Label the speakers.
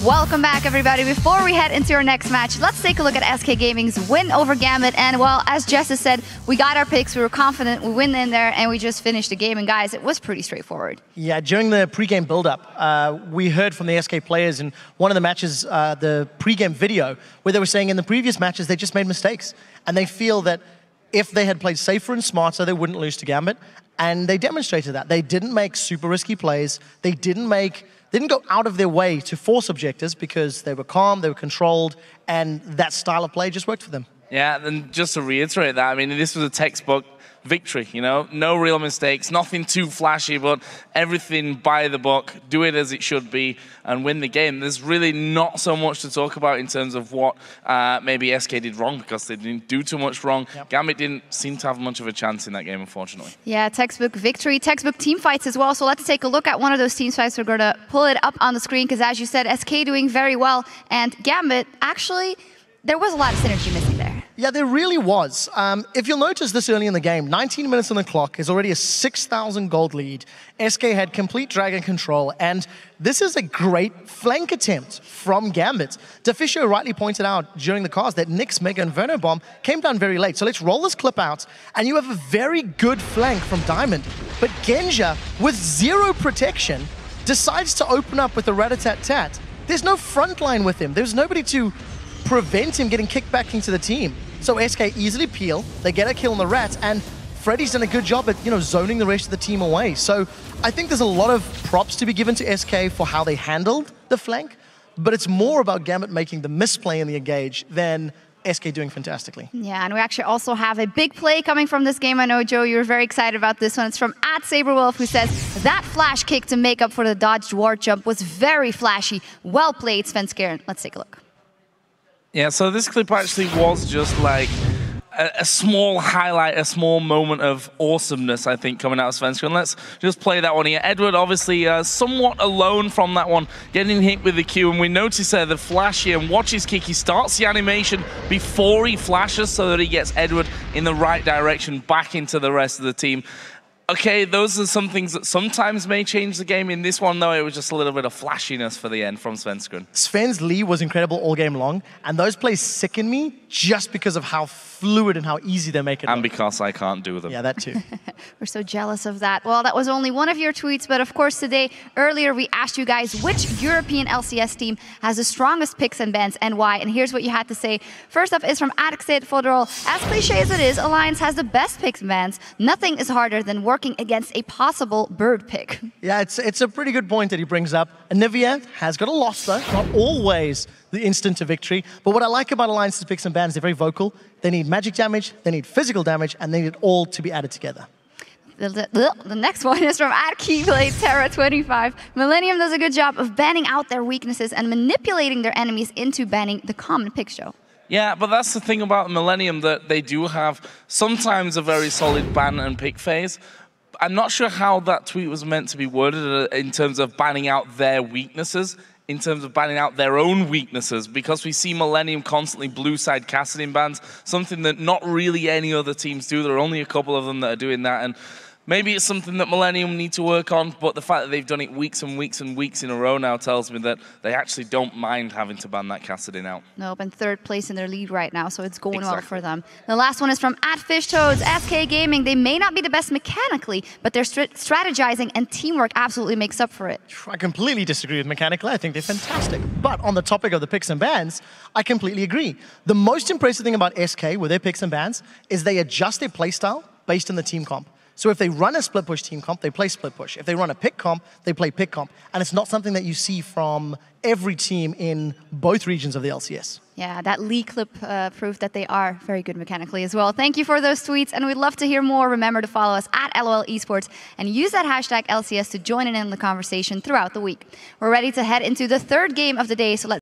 Speaker 1: Welcome back, everybody. Before we head into our next match, let's take a look at SK Gaming's win over Gambit. And well, as Jess has said, we got our picks, we were confident, we win in there, and we just finished the game. And guys, it was pretty straightforward. Yeah, during the pre-game build-up, we heard from the SK players in one of the matches, the pre-game video, where they were saying in the previous matches they just made mistakes. And they feel that if they had played safer and smarter, they wouldn't lose to Gambit. And they demonstrated that. They didn't make super risky plays. They didn't go out of their way to force objectives because they were calm, they were controlled, and that style of play just worked for them. Yeah, and just to reiterate that, I mean, this was a textbook victory, you know? No real mistakes, nothing too flashy, but everything by the book, do it as it should be, and win the game. There's really not so much to talk about in terms of what maybe SK did wrong, because they didn't do too much wrong. Yep. Gambit didn't seem to have much of a chance in that game, unfortunately. Yeah, textbook victory, textbook team fights as well. So let's take a look at one of those team fights. We're going to pull it up on the screen, because as you said, SK doing very well, and Gambit, actually, there was a lot of synergy missing there. Yeah, there really was. If you'll notice this early in the game, 19 minutes on the clock is already a 6,000 gold lead. SK had complete dragon control, and this is a great flank attempt from Gambit. Deficio rightly pointed out during the cast that Nyx, Mega, and Inferno Bomb came down very late. So let's roll this clip out, and you have a very good flank from Diamond. But Genja, with zero protection, decides to open up with a rat-a-tat-tat. There's no front line with him. There's nobody to prevent him getting kicked back into the team. So SK easily peel, they get a kill on the rat, and Freddy's done a good job at, zoning the rest of the team away. So I think there's a lot of props to be given to SK for how they handled the flank, but it's more about Gambit making the misplay in the engage than SK doing fantastically. Yeah, and we actually also have a big play coming from this game. I know, Joe, you're very excited about this one. It's from @SaberWolf, who says, that flash kick to make up for the dodged ward jump was very flashy. Well played, Svenskeren. Let's take a look.
Speaker 2: Yeah, so this clip actually was just like a small highlight, a small moment of awesomeness, I think, coming out of Svenskeren. And let's just play that one here. Edward, obviously, somewhat alone from that one, getting hit with the Q. And we notice there the flash here, and watch his kick. He starts the animation before he flashes so that he gets Edward in the right direction back into the rest of the team. Okay, those are some things that sometimes may change the game. In this one, though, it was just a little bit of flashiness for the end from Svenskeren. Sven's Lee was incredible all game long, and those plays sicken me just because of how fluid and how easy they make it. And because I can't do them. Yeah, that too.
Speaker 1: We're so jealous of that. Well, that was only one of your tweets, but of course today, earlier we asked you guys which European LCS team has the strongest picks and bans and why, and here's what you had to say. First up is from @Fodderall. As cliche as it is, Alliance has the best picks and bans. Nothing is harder than working against a possible bird pick.
Speaker 3: Yeah, it's a pretty good point that he brings up. Anivia has got a loss though, not always the instant to victory. But what I like about Alliance's picks and bans, they're very vocal. They need magic damage, they need physical damage, and they need it all to be added together.
Speaker 1: The next one is from @KeyBladeTerra25. Millennium does a good job of banning out their weaknesses and manipulating their enemies into banning the common pick show.
Speaker 2: Yeah, but that's the thing about Millennium, that they do have sometimes a very solid ban and pick phase. I'm not sure how that tweet was meant to be worded in terms of banning out their weaknesses, in terms of banning out their own weaknesses, because we see Millennium constantly blue side Cassadin bans, something that not really any other teams do. There are only a couple of them that are doing that, and maybe it's something that Millennium need to work on, but the fact that they've done it weeks and weeks and weeks in a row now tells me that they actually don't mind having to ban that Cassadin out.
Speaker 1: Nope, and third place in their lead right now, so it's going well for them. The last one is from @FishToads. SK Gaming, they may not be the best mechanically, but their strategizing and teamwork absolutely makes up for it.
Speaker 3: I completely disagree with mechanically. I think they're fantastic. But on the topic of the picks and bans, I completely agree. The most impressive thing about SK with their picks and bans is they adjust their playstyle based on the team comp. So if they run a split push team comp, they play split push. If they run a pick comp, they play pick comp. And it's not something that you see from every team in both regions of the LCS.
Speaker 1: Yeah, that Lee clip proved that they are very good mechanically as well. Thank you for those tweets, and we'd love to hear more. Remember to follow us @LOL Esports and use that #LCS to join in the conversation throughout the week. We're ready to head into the third game of the day, so let's